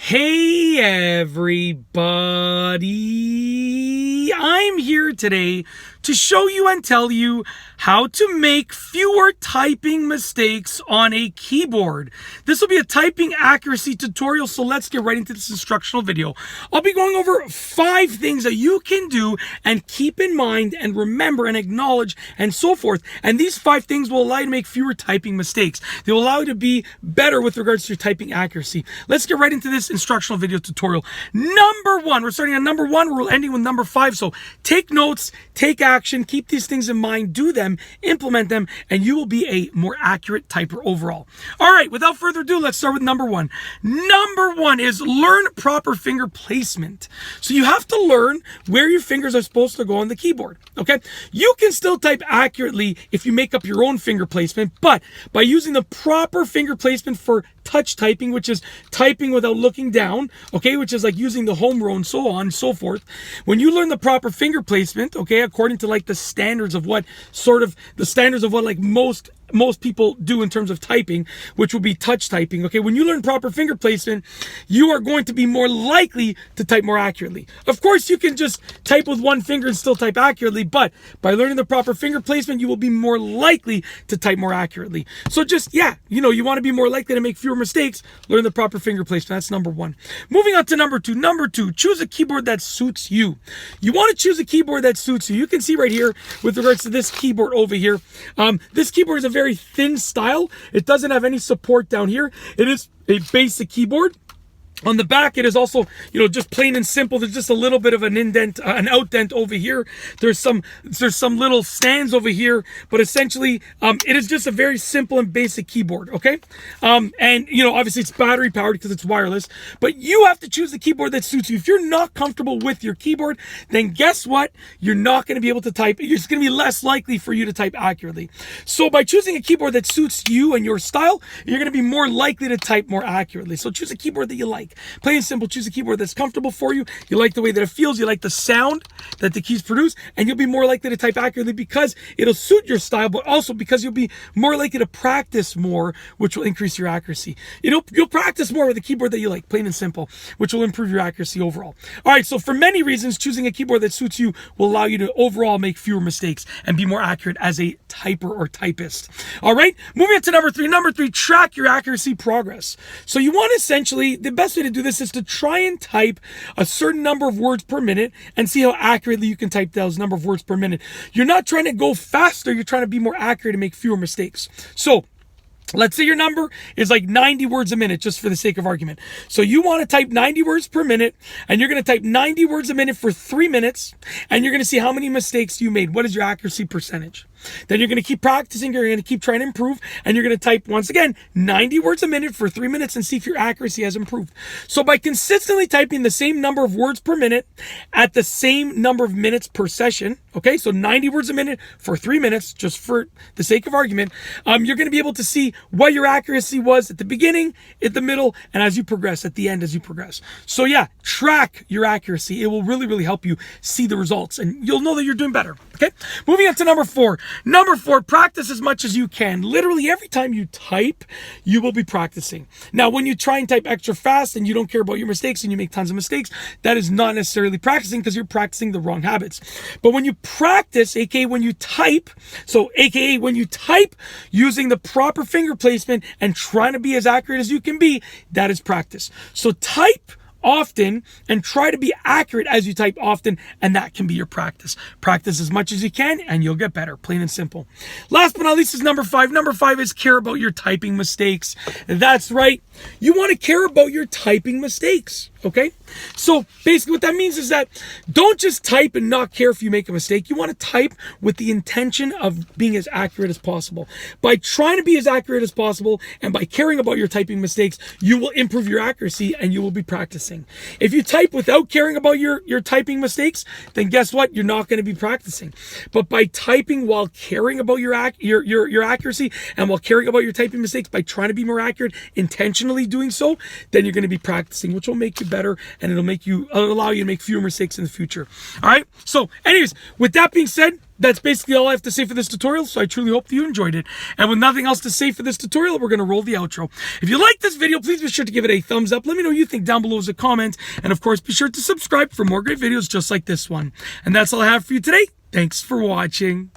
Hey everybody, I'm here today to show you and tell you how to make fewer typing mistakes on a keyboard. This will be a typing accuracy tutorial, so let's get right into this instructional video. I'll be going over 5 things that you can do and keep in mind and remember and acknowledge and so forth. And these 5 things will allow you to make fewer typing mistakes. They will allow you to be better with regards to your typing accuracy. Let's get right into this instructional video tutorial. Number 1, we're starting at number 1, we're ending with number 5. So take notes, take action, keep these things in mind, do them, implement them, and you will be a more accurate typer overall. All right, without further ado, let's start with number 1. Number 1 is learn proper finger placement. So you have to learn where your fingers are supposed to go on the keyboard, okay? You can still type accurately if you make up your own finger placement, but by using the proper finger placement for touch typing, which is typing without looking down, okay, which is like using the home row and so on and so forth. When you learn the proper finger placement, okay, according to like the standards of what like most people do in terms of typing, which will be touch typing, okay, when you learn proper finger placement, you are going to be more likely to type more accurately. Of course, you can just type with one finger and still type accurately, but by learning the proper finger placement, you will be more likely to type more accurately. So just, you want to be more likely to make fewer mistakes, learn the proper finger placement. That's number 1. Moving on to number 2. Number 2, choose a keyboard that suits you. You want to choose a keyboard that suits you. You can see right here with regards to this keyboard over here. This keyboard is a very thin style. It doesn't have any support down here. It is a basic keyboard. On the back, it is also, just plain and simple. There's just a little bit of an indent, an outdent over here. There's some little stands over here, but essentially, it is just a very simple and basic keyboard, okay? And, obviously it's battery powered because it's wireless, but you have to choose the keyboard that suits you. If you're not comfortable with your keyboard, then guess what? You're not going to be able to type. It's going to be less likely for you to type accurately. So by choosing a keyboard that suits you and your style, you're going to be more likely to type more accurately. So choose a keyboard that you like. Plain and simple, choose a keyboard that's comfortable for you. You like the way that it feels. You like the sound that the keys produce, and you'll be more likely to type accurately because it'll suit your style, but also because you'll be more likely to practice more, which will increase your accuracy. You'll practice more with a keyboard that you like, plain and simple, which will improve your accuracy overall. All right, so for many reasons, choosing a keyboard that suits you will allow you to overall make fewer mistakes and be more accurate as a typer or typist. All right, moving on to number 3. Number 3, track your accuracy progress. So you want essentially, the best way to do this is to try and type a certain number of words per minute and see how accurately you can type those number of words per minute. You're not trying to go faster, you're trying to be more accurate and make fewer mistakes. So let's say your number is like 90 words a minute, just for the sake of argument. So you want to type 90 words per minute, and you're going to type 90 words a minute for 3 minutes, and you're going to see how many mistakes you made. What is your accuracy percentage? Then you're going to keep practicing, you're going to keep trying to improve, and you're going to type, once again, 90 words a minute for 3 minutes and see if your accuracy has improved. So by consistently typing the same number of words per minute at the same number of minutes per session, okay, so 90 words a minute for 3 minutes, just for the sake of argument, you're going to be able to see what your accuracy was at the beginning, at the middle, and as you progress, at the end as you progress. So yeah, track your accuracy. It will really, really help you see the results, and you'll know that you're doing better, okay? Moving on to number 4. Number 4, practice as much as you can. Literally every time you type, you will be practicing. Now, when you try and type extra fast and you don't care about your mistakes and you make tons of mistakes, that is not necessarily practicing because you're practicing the wrong habits. But when you practice, aka when you type, using the proper finger placement and trying to be as accurate as you can be, that is practice. So type often and try to be accurate as you type often, and that can be your practice. Practice as much as you can and you'll get better, plain and simple. Last but not least is number 5. Number 5 is care about your typing mistakes. That's right. You want to care about your typing mistakes, okay? So basically what that means is that don't just type and not care if you make a mistake. You want to type with the intention of being as accurate as possible. By trying to be as accurate as possible and by caring about your typing mistakes, you will improve your accuracy and you will be practicing. If you type without caring about your typing mistakes, then guess what? You're not going to be practicing. But by typing while caring about your accuracy and while caring about your typing mistakes, by trying to be more accurate, intentionally doing so, then you're going to be practicing, which will make you better and it'll allow you to make fewer mistakes in the future. All right. So anyways, with that being said, that's basically all I have to say for this tutorial, so I truly hope that you enjoyed it. And with nothing else to say for this tutorial, we're going to roll the outro. If you like this video, please be sure to give it a thumbs up. Let me know what you think down below as a comment. And of course, be sure to subscribe for more great videos just like this one. And that's all I have for you today. Thanks for watching.